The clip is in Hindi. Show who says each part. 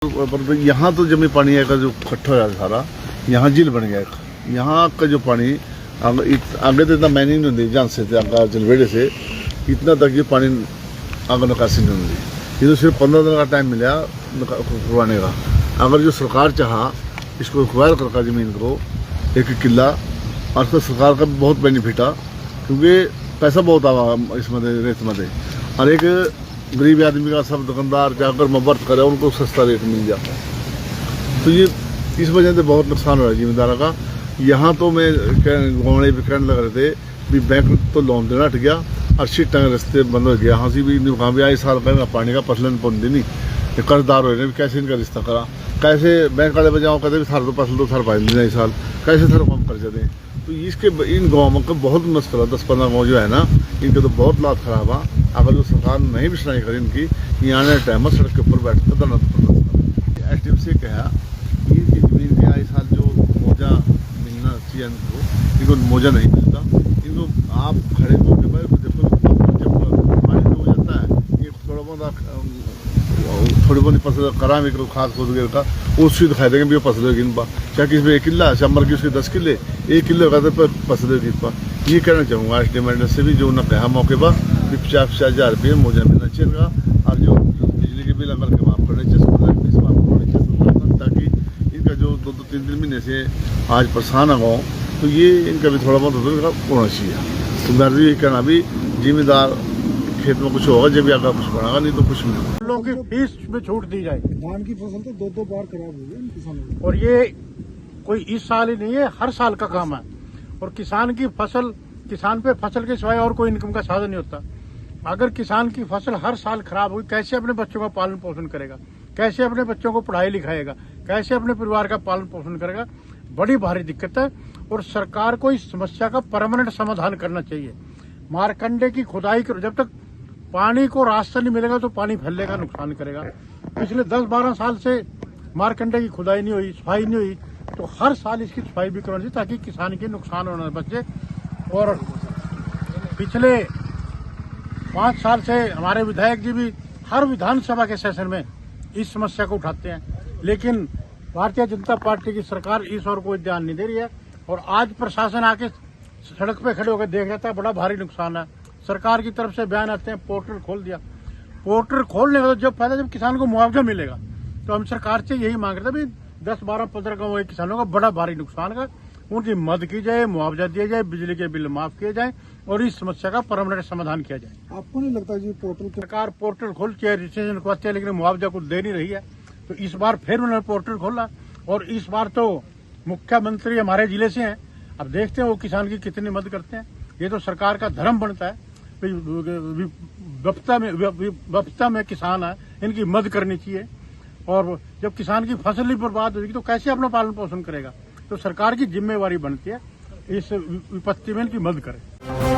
Speaker 1: पर यहाँ तो जमी पानी है का जो इकट्ठा हो जाता सारा, यहाँ झील बन गया। यहाँ का जो पानी आगे तो इतना मैनिंग नहीं होती, जान से जलवेड़े से इतना तक ये पानी आगे निकासी नहीं होती। ये तो सिर्फ 15 दिन का टाइम मिला खुरवाने का। अगर जो सरकार चाहा इसको एक्वायर करके ज़मीन को एक किला, और उसका सरकार का बहुत बेनिफिट है, क्योंकि पैसा बहुत आवा इसमें रेत में। और एक गरीब आदमी का सब दुकानदार जाकर मबर्त करे उनको सस्ता रेट मिल जाता है। तो ये इस वजह से बहुत नुकसान हो रहा है जिम्मेदारों का। यहाँ तो मैं गाँव भी कहने लग रहे थे भी बैंक तो लोन देना हट गया और सीट टांगे रास्ते बंद हो गया। यहाँ से भी वहाँ भी 2 साल का पानी का फसल पौन देनी कर्जदार हो रहे भी कैसे इनका रिश्ता करा, कैसे बैंक वाले बजाओ कहते भी थार तो फसल तो थार पाई देना इस साल, कैसे थार कम कर्जा दें। तो इसके इन गाँव का बहुत मुश्किल है। 10-15 गाँव जो है ना, इनके तो बहुत लात खराब है। अगर जो सरकार नहीं भी सुनाई करे इनकी, ये आने वाले टाइम में सड़क के ऊपर बैठ कर धरना प्रदर्शन। एसडीएम से कहा इनकी जमीन के 2 साल जो मुआवजा मिलना चाहिए इनको मुआवजा नहीं मिलता। इनको आप खड़े मौके पर जब पानी हो जाता है, ये थोड़ी बहुत फसल करा में खाद खोद वगैरह का उससे दिखाई देंगे भी फसल होगी इन पर, चाहे किसी में 1 किला शंबर की उसके 10 किले 1 किलो का तो फसल होगी इन पर। ये कहना चाहूँगा एस्टिमेट से भी जो उन्होंने कहा मौके पर 50-50 हज़ार रुपये मुआवजा मिलना चाहिए इनका। और जो बिजली के बिल अमल के माफ़ करने चाहिए, ताकि इनका जो 2-3 महीने से आज परेशान हो तो ये इनका भी थोड़ा बहुत होना चाहिए। तो मेरा ये कहना भी जिम्मेदार खेत में कुछ होगा जब आगे कुछ बढ़ागा, नहीं तो कुछ नहीं।
Speaker 2: लोगों की फीस में छूट दी जाए।
Speaker 3: धान की फसल तो 2 बार खराब हो गई किसानों की।
Speaker 2: और ये कोई इस साल ही नहीं है, हर साल का काम है। और किसान पे फसल के सिवाय और कोई इनकम का साधन नहीं होता। अगर किसान की फसल हर साल खराब हुई, कैसे अपने बच्चों का पालन पोषण करेगा, कैसे अपने बच्चों को पढ़ाई लिखाएगा, कैसे अपने परिवार का पालन पोषण करेगा? बड़ी भारी दिक्कत है। और सरकार को इस समस्या का परमानेंट समाधान करना चाहिए। मारकंडे की खुदाई करो, जब तक पानी को रास्ता नहीं मिलेगा तो पानी फैलेगा, नुकसान करेगा। पिछले 10-12 साल से मारकंडे की खुदाई नहीं हुई, सफाई नहीं हुई, तो हर साल इसकी सफाई भी करनी चाहिए ताकि किसान के नुकसान होने से बचे। और पिछले 5 साल से हमारे विधायक जी भी हर विधानसभा के सेशन में इस समस्या को उठाते हैं, लेकिन भारतीय जनता पार्टी की सरकार इस ओर कोई ध्यान नहीं दे रही है। और आज प्रशासन आके सड़क पे खड़े होकर देख जाता है, बड़ा भारी नुकसान है। सरकार की तरफ से बयान आते हैं पोर्टल खोल दिया। पोर्टल खोलने का जब फायदा, जब किसान को मुआवजा मिलेगा। तो हम सरकार से यही मांग रहे थे भी 10-12-15 गाँव किसानों का बड़ा भारी नुकसान का उनकी मदद की जाए, मुआवजा दिया जाए, बिजली के बिल माफ किए जाए और इस समस्या का परमानेंट समाधान किया जाए।
Speaker 3: आपको नहीं लगता जी
Speaker 2: सरकार पोर्टल खोलती है, रजिस्ट्रेशन करवाती है, लेकिन मुआवजा कुछ दे नहीं रही है। तो इस बार फिर उन्होंने पोर्टल खोला और इस बार तो मुख्यमंत्री हमारे जिले से हैं। अब देखते हैं वो किसान की कितनी मदद करते हैं। ये तो सरकार का धर्म बनता है, विपदा में किसान है, इनकी मदद करनी चाहिए। और जब किसान की फसल ही बर्बाद होगी तो कैसे अपना पालन पोषण करेगा? तो सरकार की जिम्मेवारी बनती है इस विपत्ति में इनकी मदद करे।